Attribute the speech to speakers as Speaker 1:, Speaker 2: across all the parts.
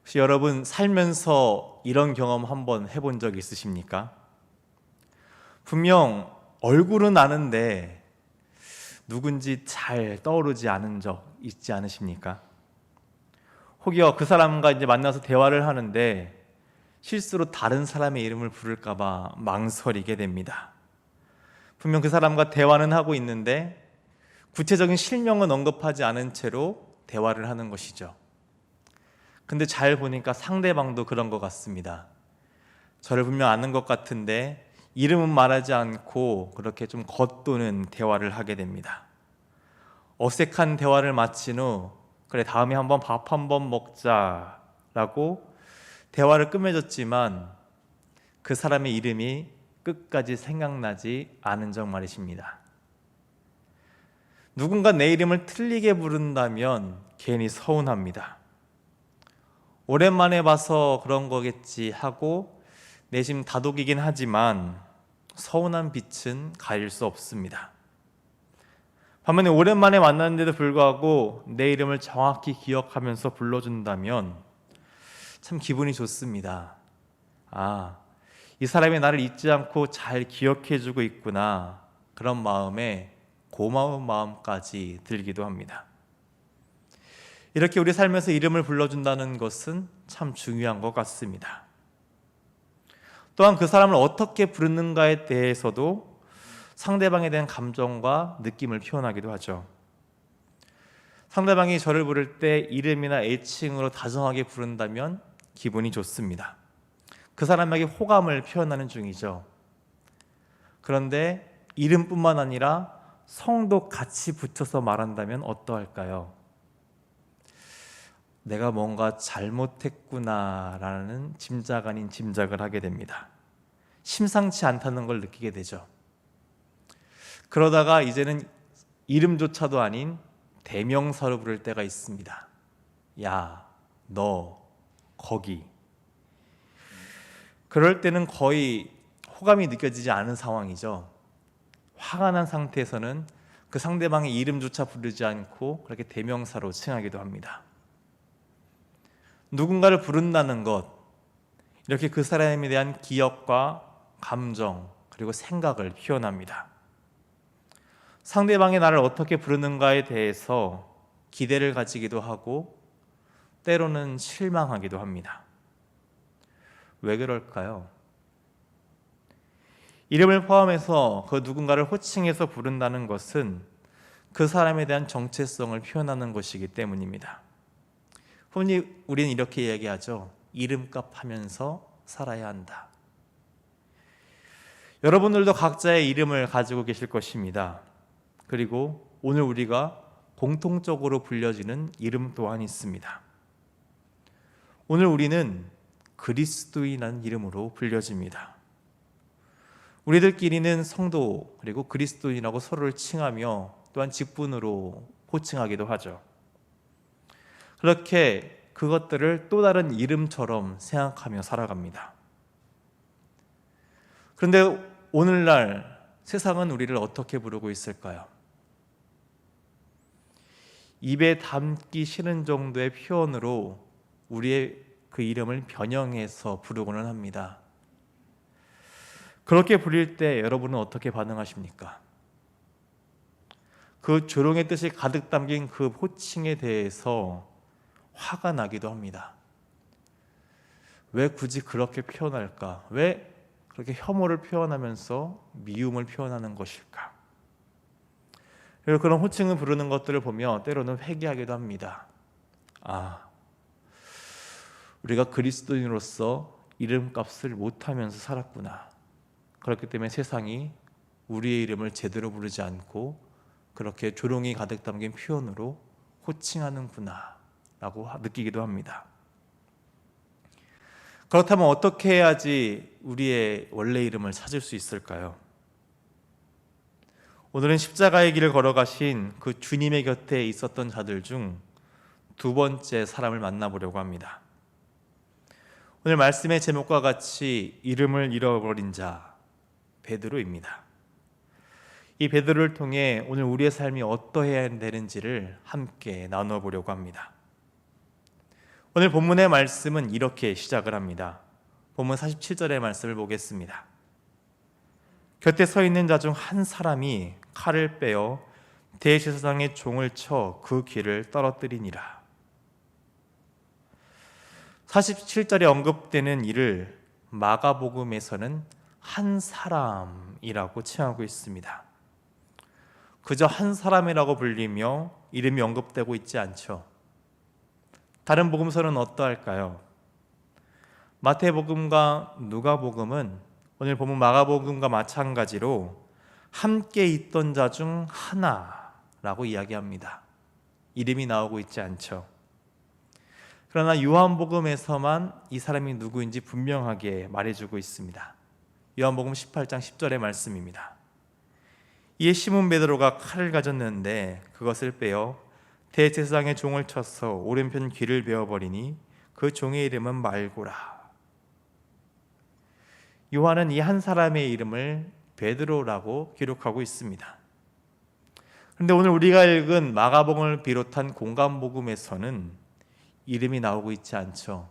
Speaker 1: 혹시 여러분 살면서 이런 경험 한번 해본 적 있으십니까? 분명 얼굴은 아는데 누군지 잘 떠오르지 않은 적 있지 않으십니까? 혹여 그 사람과 이제 만나서 대화를 하는데 실수로 다른 사람의 이름을 부를까봐 망설이게 됩니다. 분명 그 사람과 대화는 하고 있는데 구체적인 실명은 언급하지 않은 채로 대화를 하는 것이죠. 근데 잘 보니까 상대방도 그런 것 같습니다. 저를 분명 아는 것 같은데 이름은 말하지 않고 그렇게 좀 겉도는 대화를 하게 됩니다. 어색한 대화를 마친 후 그래 다음에 한번 밥 한번 먹자라고 대화를 끝맺었지만 그 사람의 이름이 끝까지 생각나지 않은 적 말이십니다. 누군가 내 이름을 틀리게 부른다면 괜히 서운합니다. 오랜만에 봐서 그런 거겠지 하고 내심 다독이긴 하지만 서운한 빛은 가릴 수 없습니다. 반면에 오랜만에 만났는데도 불구하고 내 이름을 정확히 기억하면서 불러준다면 참 기분이 좋습니다. 아, 이 사람이 나를 잊지 않고 잘 기억해주고 있구나. 그런 마음에 고마운 마음까지 들기도 합니다. 이렇게 우리 삶에서 이름을 불러준다는 것은 참 중요한 것 같습니다. 또한 그 사람을 어떻게 부르는가에 대해서도 상대방에 대한 감정과 느낌을 표현하기도 하죠. 상대방이 저를 부를 때 이름이나 애칭으로 다정하게 부른다면 기분이 좋습니다. 그 사람에게 호감을 표현하는 중이죠. 그런데 이름뿐만 아니라 성도 같이 붙여서 말한다면 어떠할까요? 내가 뭔가 잘못했구나라는 짐작 아닌 짐작을 하게 됩니다. 심상치 않다는 걸 느끼게 되죠. 그러다가 이제는 이름조차도 아닌 대명사로 부를 때가 있습니다. 야, 너, 거기. 그럴 때는 거의 호감이 느껴지지 않은 상황이죠. 화가 난 상태에서는 그 상대방의 이름조차 부르지 않고 그렇게 대명사로 칭하기도 합니다. 누군가를 부른다는 것, 이렇게 그 사람에 대한 기억과 감정 그리고 생각을 표현합니다. 상대방이 나를 어떻게 부르는가에 대해서 기대를 가지기도 하고 때로는 실망하기도 합니다. 왜 그럴까요? 이름을 포함해서 그 누군가를 호칭해서 부른다는 것은 그 사람에 대한 정체성을 표현하는 것이기 때문입니다. 흔히 우리는 이렇게 얘기하죠. 이름값 하면서 살아야 한다. 여러분들도 각자의 이름을 가지고 계실 것입니다. 그리고 오늘 우리가 공통적으로 불려지는 이름 또한 있습니다. 오늘 우리는 그리스도인이라는 이름으로 불려집니다. 우리들끼리는 성도 그리고 그리스도인이라고 서로를 칭하며 또한 직분으로 호칭하기도 하죠. 그렇게 그것들을 또 다른 이름처럼 생각하며 살아갑니다. 그런데 오늘날 세상은 우리를 어떻게 부르고 있을까요? 입에 담기 싫은 정도의 표현으로 우리의 그 이름을 변형해서 부르고는 합니다. 그렇게 부릴 때 여러분은 어떻게 반응하십니까? 그 조롱의 뜻이 가득 담긴 그 호칭에 대해서 화가 나기도 합니다. 왜 굳이 그렇게 표현할까? 왜 그렇게 혐오를 표현하면서 미움을 표현하는 것일까? 그리고 그런 호칭을 부르는 것들을 보며 때로는 회개하기도 합니다. 아, 우리가 그리스도인으로서 이름값을 못하면서 살았구나. 그렇기 때문에 세상이 우리의 이름을 제대로 부르지 않고 그렇게 조롱이 가득 담긴 표현으로 호칭하는구나 라고 느끼기도 합니다. 그렇다면 어떻게 해야지 우리의 원래 이름을 찾을 수 있을까요? 오늘은 십자가의 길을 걸어가신 그 주님의 곁에 있었던 자들 중 두 번째 사람을 만나보려고 합니다. 오늘 말씀의 제목과 같이 이름을 잃어버린 자 베드로입니다. 이 베드로를 통해 오늘 우리의 삶이 어떠해야 되는지를 함께 나눠보려고 합니다. 오늘 본문의 말씀은 이렇게 시작을 합니다. 본문 47절의 말씀을 보겠습니다. 곁에 서 있는 자 중 한 사람이 칼을 빼어 대제사장의 종을 쳐 그 귀를 떨어뜨리니라. 47절에 언급되는 이를 마가복음에서는 한 사람이라고 칭하고 있습니다. 그저 한 사람이라고 불리며 이름이 언급되고 있지 않죠. 다른 복음서는 어떠할까요? 마태복음과 누가복음은 오늘 보면 마가복음과 마찬가지로 함께 있던 자 중 하나라고 이야기합니다. 이름이 나오고 있지 않죠. 그러나 요한복음에서만 이 사람이 누구인지 분명하게 말해주고 있습니다. 요한복음 18장 10절의 말씀입니다. 이에 시몬 베드로가 칼을 가졌는데 그것을 빼어 대제사장의 종을 쳐서 오른편 귀를 베어버리니 그 종의 이름은 말고라. 요한은 이 한 사람의 이름을 베드로라고 기록하고 있습니다. 그런데 오늘 우리가 읽은 마가복음을 비롯한 공간복음에서는 이름이 나오고 있지 않죠.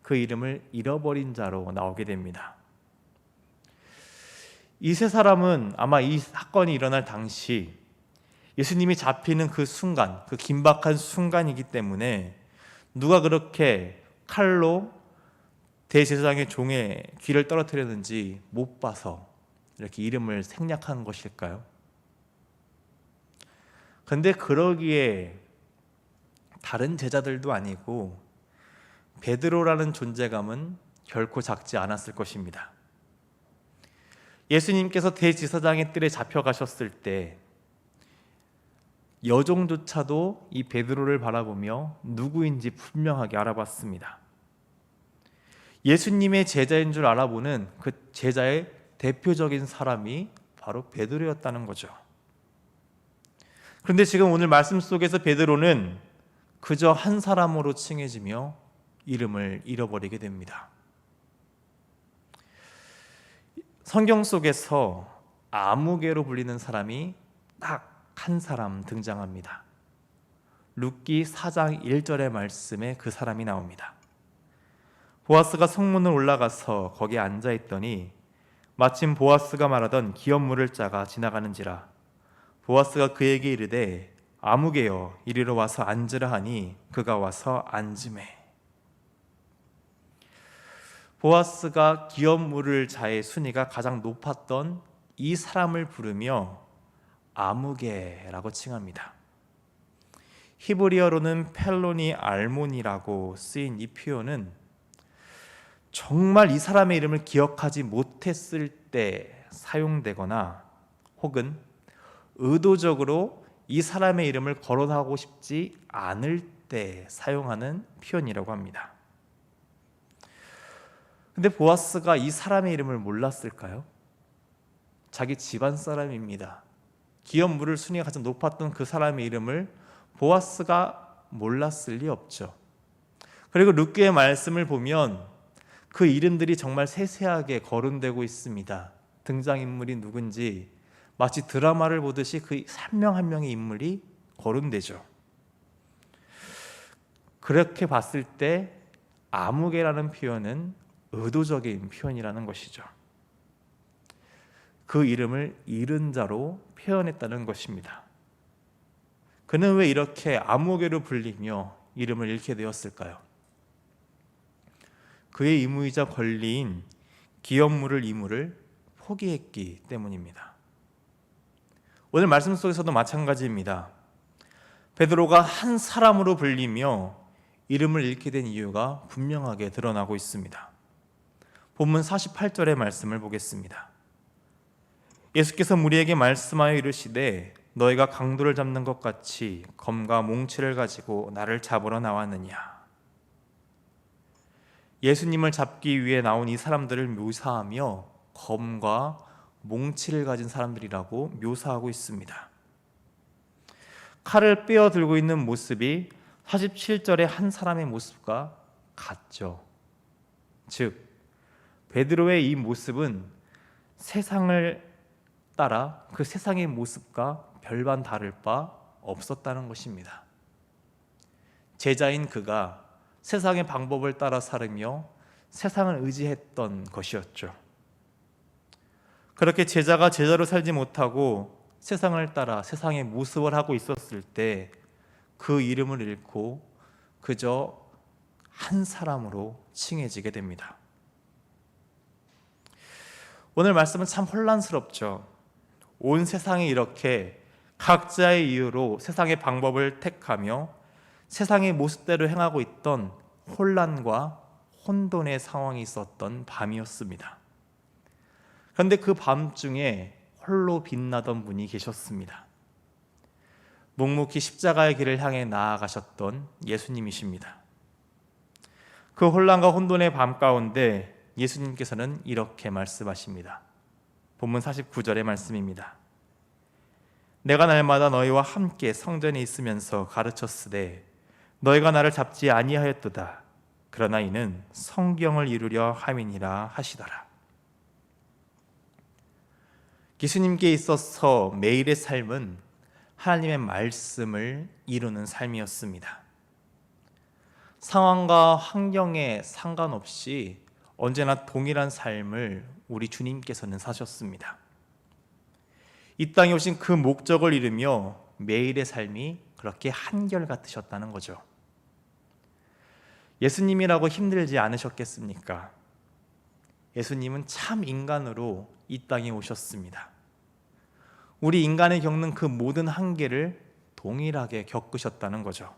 Speaker 1: 그 이름을 잃어버린 자로 나오게 됩니다. 이 세 사람은 아마 이 사건이 일어날 당시 예수님이 잡히는 그 순간, 그 긴박한 순간이기 때문에 누가 그렇게 칼로 대제사장의 종의 귀를 떨어뜨렸는지 못 봐서 이렇게 이름을 생략한 것일까요? 근데 그러기에 다른 제자들도 아니고 베드로라는 존재감은 결코 작지 않았을 것입니다. 예수님께서 대제사장의 뜰에 잡혀가셨을 때 여종조차도 이 베드로를 바라보며 누구인지 분명하게 알아봤습니다. 예수님의 제자인 줄 알아보는 그 제자의 대표적인 사람이 바로 베드로였다는 거죠. 그런데 지금 오늘 말씀 속에서 베드로는 그저 한 사람으로 칭해지며 이름을 잃어버리게 됩니다. 성경 속에서 아무개로 불리는 사람이 딱 한 사람 등장합니다. 룻기 4장 1절의 말씀에 그 사람이 나옵니다. 보아스가 성문을 올라가서 거기에 앉아있더니 마침 보아스가 말하던 기업 물을 자가 지나가는지라. 보아스가 그에게 이르되 아무개여 이리로 와서 앉으라 하니 그가 와서 앉으매. 보아스가 기업 물을 자의 순위가 가장 높았던 이 사람을 부르며 아무개라고 칭합니다. 히브리어로는 펠로니 알몬이라고 쓰인 이 표현은 정말 이 사람의 이름을 기억하지 못했을 때 사용되거나 혹은 의도적으로 이 사람의 이름을 거론하고 싶지 않을 때 사용하는 표현이라고 합니다. 근데 보아스가 이 사람의 이름을 몰랐을까요? 자기 집안 사람입니다. 기업 물을 순위가 가장 높았던 그 사람의 이름을 보아스가 몰랐을 리 없죠. 그리고 룻기의 말씀을 보면 그 이름들이 정말 세세하게 거론되고 있습니다. 등장인물이 누군지 마치 드라마를 보듯이 그 한 명 한 명의 인물이 거론되죠. 그렇게 봤을 때 아무개라는 표현은 의도적인 표현이라는 것이죠. 그 이름을 잃은 자로 표현했다는 것입니다. 그는 왜 이렇게 아무개로 불리며 이름을 잃게 되었을까요? 그의 의무이자 권리인 기업 물을 이무를 포기했기 때문입니다. 오늘 말씀 속에서도 마찬가지입니다. 베드로가 한 사람으로 불리며 이름을 잃게 된 이유가 분명하게 드러나고 있습니다. 본문 48절의 말씀을 보겠습니다. 예수께서 무리에게 말씀하여 이르시되 너희가 강도를 잡는 것 같이 검과 몽치를 가지고 나를 잡으러 나왔느냐. 예수님을 잡기 위해 나온 이 사람들을 묘사하며 검과 몽치를 가진 사람들이라고 묘사하고 있습니다. 칼을 빼어 들고 있는 모습이 47절의 한 사람의 모습과 같죠. 즉 베드로의 이 모습은 세상을 따라 그 세상의 모습과 별반 다를 바 없었다는 것입니다. 제자인 그가 세상의 방법을 따라 살으며 세상을 의지했던 것이었죠. 그렇게 제자가 제자로 살지 못하고 세상을 따라 세상의 모습을 하고 있었을 때 그 이름을 잃고 그저 한 사람으로 칭해지게 됩니다. 오늘 말씀은 참 혼란스럽죠. 온 세상이 이렇게 각자의 이유로 세상의 방법을 택하며 세상의 모습대로 행하고 있던 혼란과 혼돈의 상황이 있었던 밤이었습니다. 그런데 그 밤중에 홀로 빛나던 분이 계셨습니다. 묵묵히 십자가의 길을 향해 나아가셨던 예수님이십니다. 그 혼란과 혼돈의 밤 가운데 예수님께서는 이렇게 말씀하십니다. 본문 49절의 말씀입니다. 내가 날마다 너희와 함께 성전에 있으면서 가르쳤으되 너희가 나를 잡지 아니하였도다. 그러나 이는 성경을 이루려 함이니라 하시더라. 예수님께 있어서 매일의 삶은 하나님의 말씀을 이루는 삶이었습니다. 상황과 환경에 상관없이 언제나 동일한 삶을 우리 주님께서는 사셨습니다. 이 땅에 오신 그 목적을 이루며 매일의 삶이 그렇게 한결같으셨다는 거죠. 예수님이라고 힘들지 않으셨겠습니까? 예수님은 참 인간으로 이 땅에 오셨습니다. 우리 인간이 겪는 그 모든 한계를 동일하게 겪으셨다는 거죠.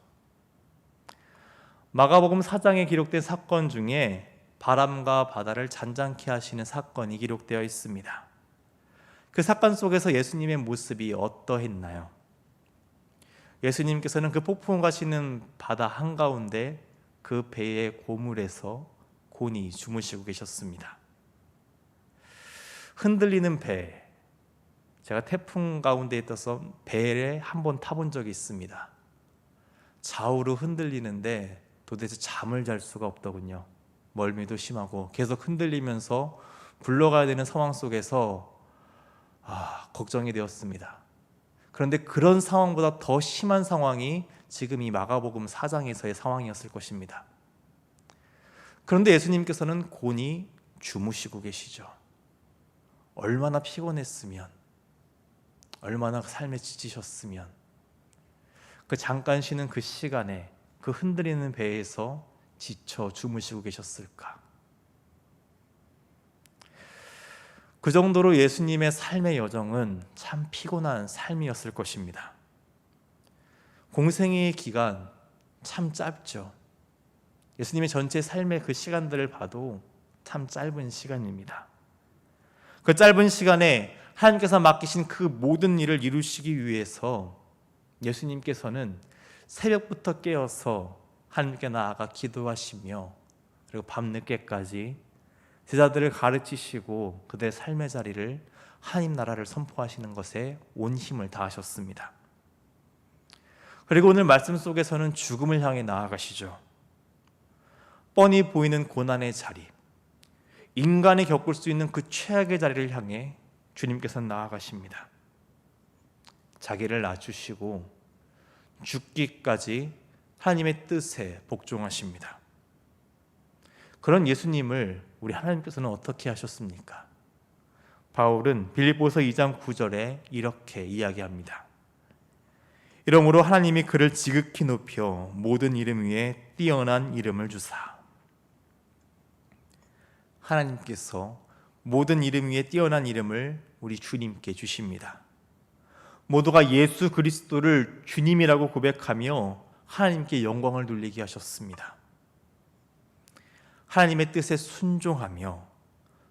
Speaker 1: 마가복음 4장에 기록된 사건 중에 바람과 바다를 잔잔케 하시는 사건이 기록되어 있습니다. 그 사건 속에서 예수님의 모습이 어떠했나요? 예수님께서는 그 폭풍 가시는 바다 한가운데 그 배의 고물에서 곤히 주무시고 계셨습니다. 흔들리는 배, 제가 태풍 가운데 있어서 배에 한번 타본 적이 있습니다. 좌우로 흔들리는데 도대체 잠을 잘 수가 없더군요. 멀미도 심하고 계속 흔들리면서 굴러가야 되는 상황 속에서 걱정이 되었습니다. 그런데 그런 상황보다 더 심한 상황이 지금 이 마가복음 4장에서의 상황이었을 것입니다. 그런데 예수님께서는 곤히 주무시고 계시죠. 얼마나 피곤했으면, 얼마나 삶에 지치셨으면 그 잠깐 쉬는 그 시간에 그 흔들리는 배에서 지쳐 주무시고 계셨을까? 그 정도로 예수님의 삶의 여정은 참 피곤한 삶이었을 것입니다. 공생애의 기간 참 짧죠. 예수님의 전체 삶의 그 시간들을 봐도 참 짧은 시간입니다. 그 짧은 시간에 하나님께서 맡기신 그 모든 일을 이루시기 위해서 예수님께서는 새벽부터 깨어서 하나님께 나아가 기도하시며 그리고 밤늦게까지 제자들을 가르치시고 그들의 삶의 자리를 하나님 나라를 선포하시는 것에 온 힘을 다하셨습니다. 그리고 오늘 말씀 속에서는 죽음을 향해 나아가시죠. 뻔히 보이는 고난의 자리, 인간이 겪을 수 있는 그 최악의 자리를 향해 주님께서는 나아가십니다. 자기를 낮추시고 죽기까지 하나님의 뜻에 복종하십니다. 그런 예수님을 우리 하나님께서는 어떻게 하셨습니까? 바울은 빌립보서 2장 9절에 이렇게 이야기합니다. 이러므로 하나님이 그를 지극히 높여 모든 이름 위에 뛰어난 이름을 주사. 하나님께서 모든 이름 위에 뛰어난 이름을 우리 주님께 주십니다. 모두가 예수 그리스도를 주님이라고 고백하며 하나님께 영광을 돌리게 하셨습니다. 하나님의 뜻에 순종하며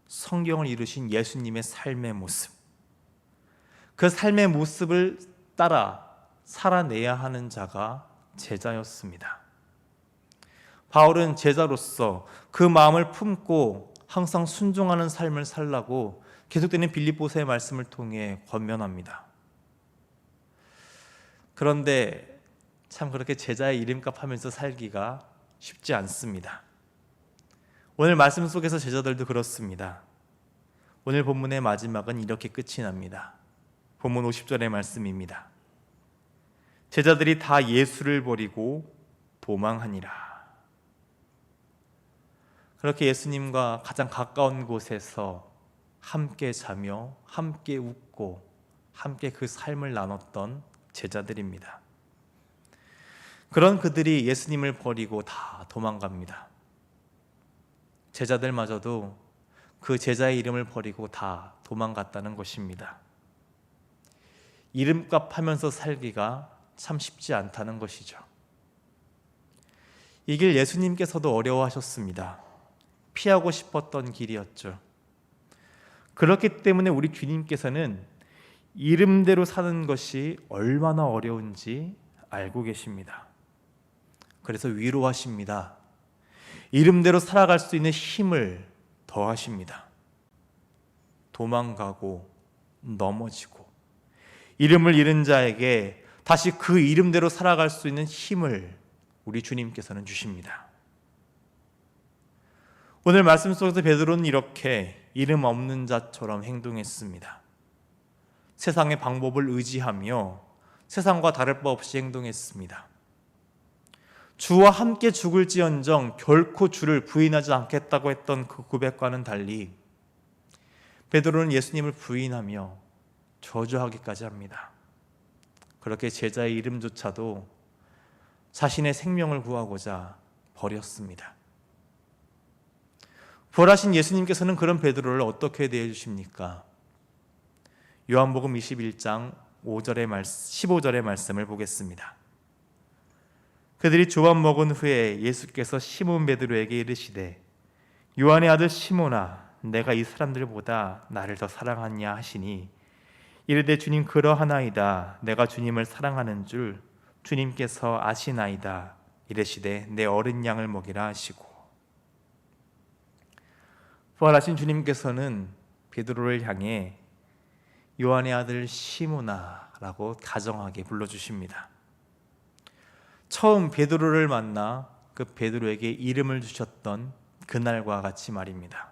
Speaker 1: 성경을 이루신 예수님의 삶의 모습, 그 삶의 모습을 따라 살아내야 하는 자가 제자였습니다. 바울은 제자로서 그 마음을 품고 항상 순종하는 삶을 살라고 계속되는 빌립보서의 말씀을 통해 권면합니다. 그런데 참 그렇게 제자의 이름값 하면서 살기가 쉽지 않습니다. 오늘 말씀 속에서 제자들도 그렇습니다. 오늘 본문의 마지막은 이렇게 끝이 납니다. 본문 50절의 말씀입니다. 제자들이 다 예수를 버리고 도망하니라. 그렇게 예수님과 가장 가까운 곳에서 함께 자며 함께 웃고 함께 그 삶을 나눴던 제자들입니다. 그런 그들이 예수님을 버리고 다 도망갑니다. 제자들마저도 그 제자의 이름을 버리고 다 도망갔다는 것입니다. 이름값 하면서 살기가 참 쉽지 않다는 것이죠. 이 길 예수님께서도 어려워하셨습니다. 피하고 싶었던 길이었죠. 그렇기 때문에 우리 주님께서는 이름대로 사는 것이 얼마나 어려운지 알고 계십니다. 그래서 위로하십니다. 이름대로 살아갈 수 있는 힘을 더하십니다. 도망가고 넘어지고 이름을 잃은 자에게 다시 그 이름대로 살아갈 수 있는 힘을 우리 주님께서는 주십니다. 오늘 말씀 속에서 베드로는 이렇게 이름 없는 자처럼 행동했습니다. 세상의 방법을 의지하며 세상과 다를 바 없이 행동했습니다. 주와 함께 죽을지언정 결코 주를 부인하지 않겠다고 했던 그 고백과는 달리 베드로는 예수님을 부인하며 저주하기까지 합니다. 그렇게 제자의 이름조차도 자신의 생명을 구하고자 버렸습니다. 부활하신 예수님께서는 그런 베드로를 어떻게 대해 주십니까? 요한복음 21장 15절의 말씀을 보겠습니다. 그들이 조밥 먹은 후에 예수께서 시몬 베드로에게 이르시되 요한의 아들 시몬아 내가 이 사람들보다 나를 더 사랑하냐 하시니 이르되 주님 그러하나이다 내가 주님을 사랑하는 줄 주님께서 아시나이다 이르시되 내 어린 양을 먹이라 하시고 부활하신 주님께서는 베드로를 향해 요한의 아들 시몬아 라고 다정하게 불러주십니다. 처음 베드로를 만나 그 베드로에게 이름을 주셨던 그날과 같이 말입니다.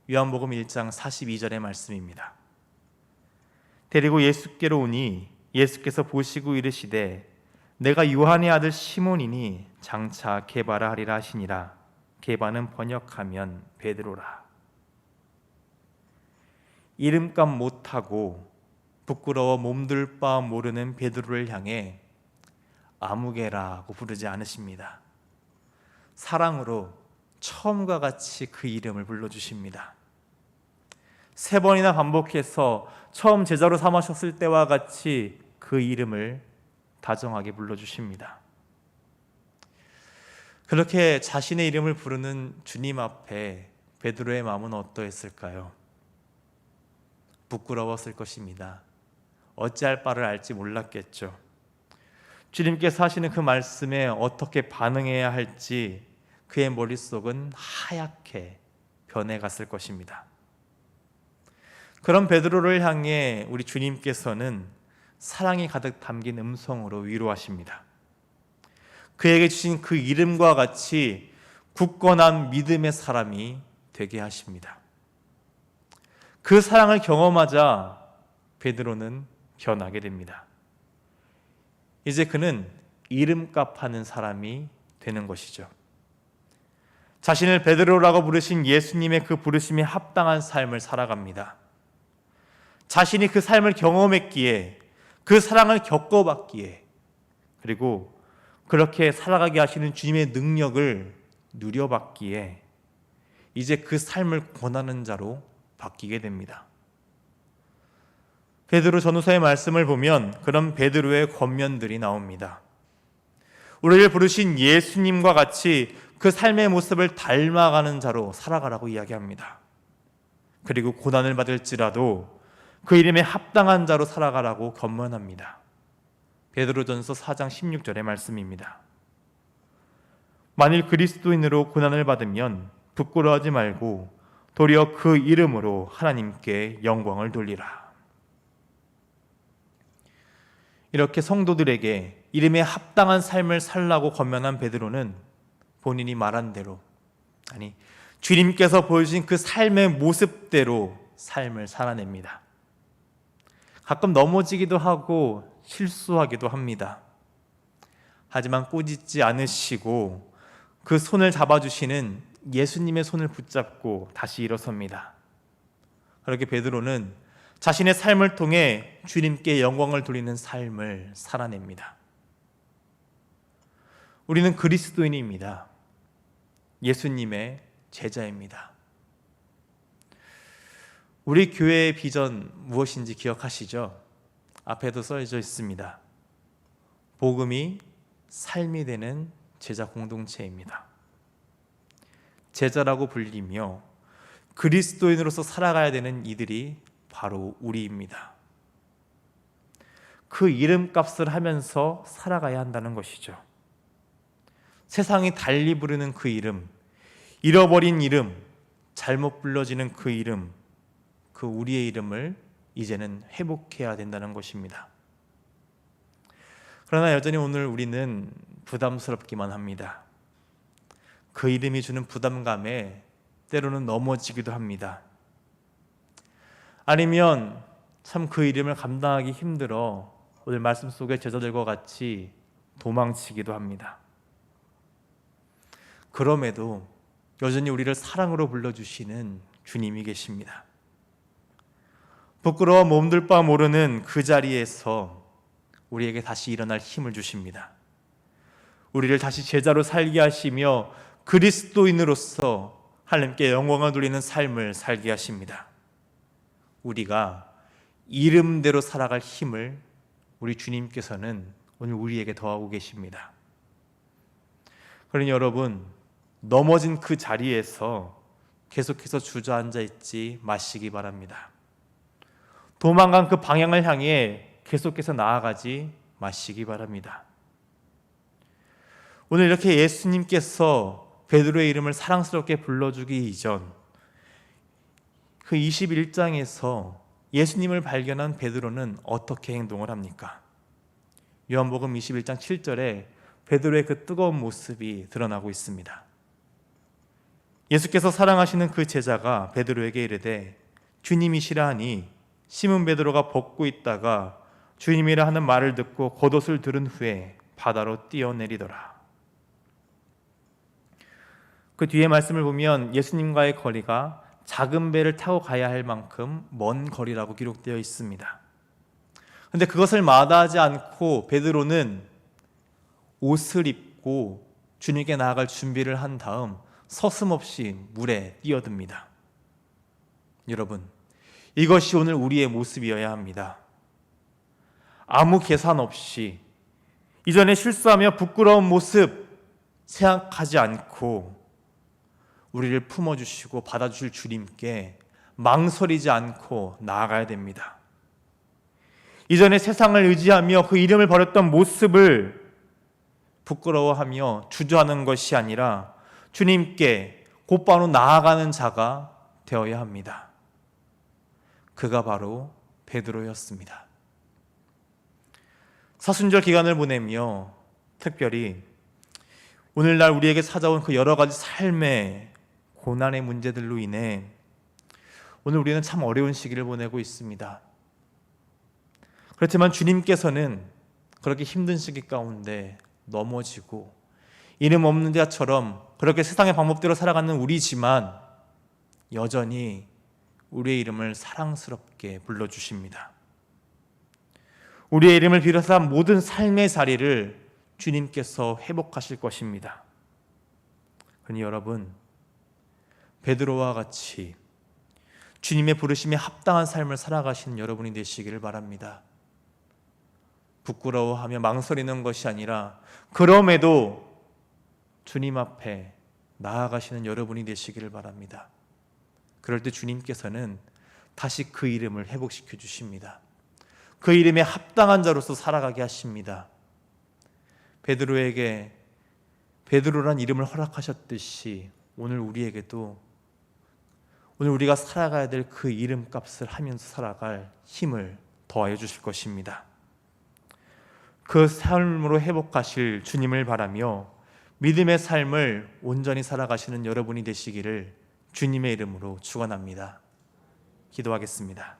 Speaker 1: 요한복음 1장 42절의 말씀입니다. 데리고 예수께로 오니 예수께서 보시고 이르시되 내가 요한의 아들 시몬이니 장차 게바라 하리라 하시니라. 게바는 번역하면 베드로라. 이름값 못하고 부끄러워 몸둘 바 모르는 베드로를 향해 아무개라고 부르지 않으십니다. 사랑으로 처음과 같이 그 이름을 불러주십니다. 3번이나 반복해서 처음 제자로 삼으셨을 때와 같이 그 이름을 다정하게 불러주십니다. 그렇게 자신의 이름을 부르는 주님 앞에 베드로의 마음은 어떠했을까요? 부끄러웠을 것입니다. 어찌할 바를 알지 몰랐겠죠. 주님께서 하시는 그 말씀에 어떻게 반응해야 할지 그의 머릿속은 하얗게 변해갔을 것입니다. 그런 베드로를 향해 우리 주님께서는 사랑이 가득 담긴 음성으로 위로하십니다. 그에게 주신 그 이름과 같이 굳건한 믿음의 사람이 되게 하십니다. 그 사랑을 경험하자 베드로는 변하게 됩니다. 이제 그는 이름값 하는 사람이 되는 것이죠. 자신을 베드로라고 부르신 예수님의 그 부르심에 합당한 삶을 살아갑니다. 자신이 그 삶을 경험했기에 그 사랑을 겪어봤기에 그리고 그렇게 살아가게 하시는 주님의 능력을 누려봤기에 이제 그 삶을 권하는 자로 바뀌게 됩니다. 베드로 전후서의 말씀을 보면 그런 베드로의 권면들이 나옵니다. 우리를 부르신 예수님과 같이 그 삶의 모습을 닮아가는 자로 살아가라고 이야기합니다. 그리고 고난을 받을지라도 그 이름에 합당한 자로 살아가라고 권면합니다. 베드로전서 4장 16절의 말씀입니다. 만일 그리스도인으로 고난을 받으면 부끄러워하지 말고 도리어 그 이름으로 하나님께 영광을 돌리라. 이렇게 성도들에게 이름에 합당한 삶을 살라고 권면한 베드로는 본인이 말한 대로 주님께서 보여주신 그 삶의 모습대로 삶을 살아냅니다. 가끔 넘어지기도 하고 실수하기도 합니다. 하지만 꾸짖지 않으시고 그 손을 잡아주시는 예수님의 손을 붙잡고 다시 일어섭니다. 그렇게 베드로는 자신의 삶을 통해 주님께 영광을 돌리는 삶을 살아냅니다. 우리는 그리스도인입니다. 예수님의 제자입니다. 우리 교회의 비전 무엇인지 기억하시죠? 앞에도 써져 있습니다. 복음이 삶이 되는 제자 공동체입니다. 제자라고 불리며 그리스도인으로서 살아가야 되는 이들이 바로 우리입니다. 그 이름값을 하면서 살아가야 한다는 것이죠. 세상이 달리 부르는 그 이름, 잃어버린 이름, 잘못 불러지는 그 이름, 그 우리의 이름을 이제는 회복해야 된다는 것입니다. 그러나 여전히 오늘 우리는 부담스럽기만 합니다. 그 이름이 주는 부담감에 때로는 넘어지기도 합니다. 아니면 참 그 이름을 감당하기 힘들어 오늘 말씀 속의 제자들과 같이 도망치기도 합니다. 그럼에도 여전히 우리를 사랑으로 불러주시는 주님이 계십니다. 부끄러워 몸둘 바 모르는 그 자리에서 우리에게 다시 일어날 힘을 주십니다. 우리를 다시 제자로 살게 하시며 그리스도인으로서 하나님께 영광을 돌리는 삶을 살게 하십니다. 우리가 이름대로 살아갈 힘을 우리 주님께서는 오늘 우리에게 더하고 계십니다. 그러니 여러분, 넘어진 그 자리에서 계속해서 주저앉아 있지 마시기 바랍니다. 도망간 그 방향을 향해 계속해서 나아가지 마시기 바랍니다. 오늘 이렇게 예수님께서 베드로의 이름을 사랑스럽게 불러주기 이전 그 21장에서 예수님을 발견한 베드로는 어떻게 행동을 합니까? 요한복음 21장 7절에 베드로의 그 뜨거운 모습이 드러나고 있습니다. 예수께서 사랑하시는 그 제자가 베드로에게 이르되 주님이시라 하니 시몬 베드로가 벗고 있다가 주님이라 하는 말을 듣고 겉옷을 들은 후에 바다로 뛰어내리더라. 그 뒤에 말씀을 보면 예수님과의 거리가 작은 배를 타고 가야 할 만큼 먼 거리라고 기록되어 있습니다. 그런데 그것을 마다하지 않고 베드로는 옷을 입고 주님께 나아갈 준비를 한 다음 서슴없이 물에 뛰어듭니다. 여러분, 이것이 오늘 우리의 모습이어야 합니다. 아무 계산 없이 이전에 실수하며 부끄러운 모습 생각하지 않고 우리를 품어주시고 받아주실 주님께 망설이지 않고 나아가야 됩니다. 이전에 세상을 의지하며 그 이름을 버렸던 모습을 부끄러워하며 주저하는 것이 아니라 주님께 곧바로 나아가는 자가 되어야 합니다. 그가 바로 베드로였습니다. 사순절 기간을 보내며 특별히 오늘날 우리에게 찾아온 그 여러 가지 삶의 고난의 문제들로 인해 오늘 우리는 참 어려운 시기를 보내고 있습니다. 그렇지만 주님께서는 그렇게 힘든 시기 가운데 넘어지고 이름 없는 자처럼 그렇게 세상의 방법대로 살아가는 우리지만 여전히 우리의 이름을 사랑스럽게 불러주십니다. 우리의 이름을 비롯한 모든 삶의 자리를 주님께서 회복하실 것입니다. 그러니 여러분, 베드로와 같이 주님의 부르심에 합당한 삶을 살아가시는 여러분이 되시기를 바랍니다. 부끄러워하며 망설이는 것이 아니라 그럼에도 주님 앞에 나아가시는 여러분이 되시기를 바랍니다. 그럴 때 주님께서는 다시 그 이름을 회복시켜 주십니다. 그 이름에 합당한 자로서 살아가게 하십니다. 베드로에게 베드로란 이름을 허락하셨듯이 오늘 우리에게도 오늘 우리가 살아가야 될 그 이름값을 하면서 살아갈 힘을 더하여 주실 것입니다. 그 삶으로 회복하실 주님을 바라며 믿음의 삶을 온전히 살아가시는 여러분이 되시기를 주님의 이름으로 축원합니다. 기도하겠습니다.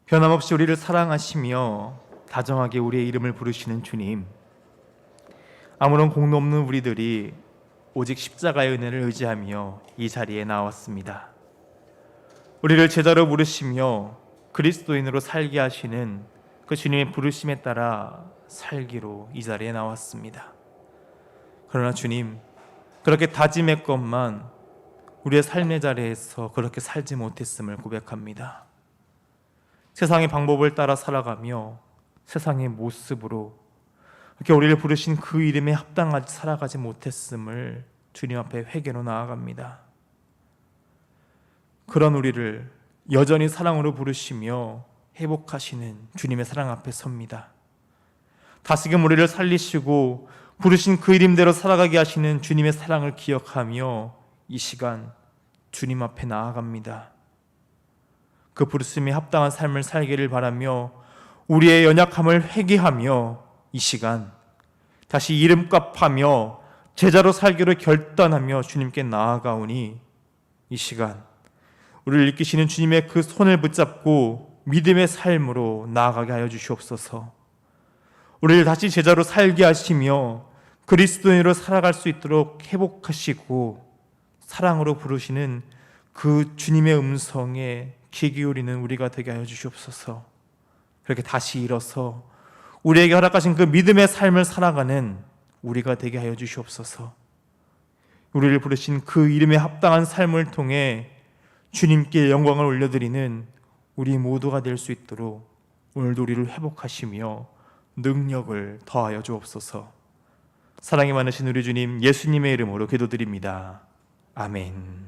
Speaker 1: 변함없이 우리를 사랑하시며 다정하게 우리의 이름을 부르시는 주님, 아무런 공로 없는 우리들이 오직 십자가의 은혜를 의지하며 이 자리에 나왔습니다. 우리를 제자로 부르시며 그리스도인으로 살게 하시는 그 주님의 부르심에 따라 살기로 이 자리에 나왔습니다. 그러나 주님, 그렇게 다짐했건만 우리의 삶의 자리에서 그렇게 살지 못했음을 고백합니다. 세상의 방법을 따라 살아가며 세상의 모습으로 이렇게 우리를 부르신 그 이름에 합당하지 살아가지 못했음을 주님 앞에 회개로 나아갑니다. 그런 우리를 여전히 사랑으로 부르시며 회복하시는 주님의 사랑 앞에 섭니다. 다시금 우리를 살리시고 부르신 그 이름대로 살아가게 하시는 주님의 사랑을 기억하며 이 시간 주님 앞에 나아갑니다. 그 부르심에 합당한 삶을 살기를 바라며 우리의 연약함을 회개하며 이 시간 다시 이름값하며 제자로 살기로 결단하며 주님께 나아가오니 이 시간 우리를 이끄시는 주님의 그 손을 붙잡고 믿음의 삶으로 나아가게 하여 주시옵소서. 우리를 다시 제자로 살게 하시며 그리스도인으로 살아갈 수 있도록 회복하시고 사랑으로 부르시는 그 주님의 음성에 귀 기울이는 우리가 되게 하여 주시옵소서. 그렇게 다시 일어서 우리에게 허락하신 그 믿음의 삶을 살아가는 우리가 되게 하여 주시옵소서. 우리를 부르신 그 이름에 합당한 삶을 통해 주님께 영광을 올려드리는 우리 모두가 될 수 있도록 오늘도 우리를 회복하시며 능력을 더하여 주옵소서. 사랑이 많으신 우리 주님 예수님의 이름으로 기도드립니다. 아멘.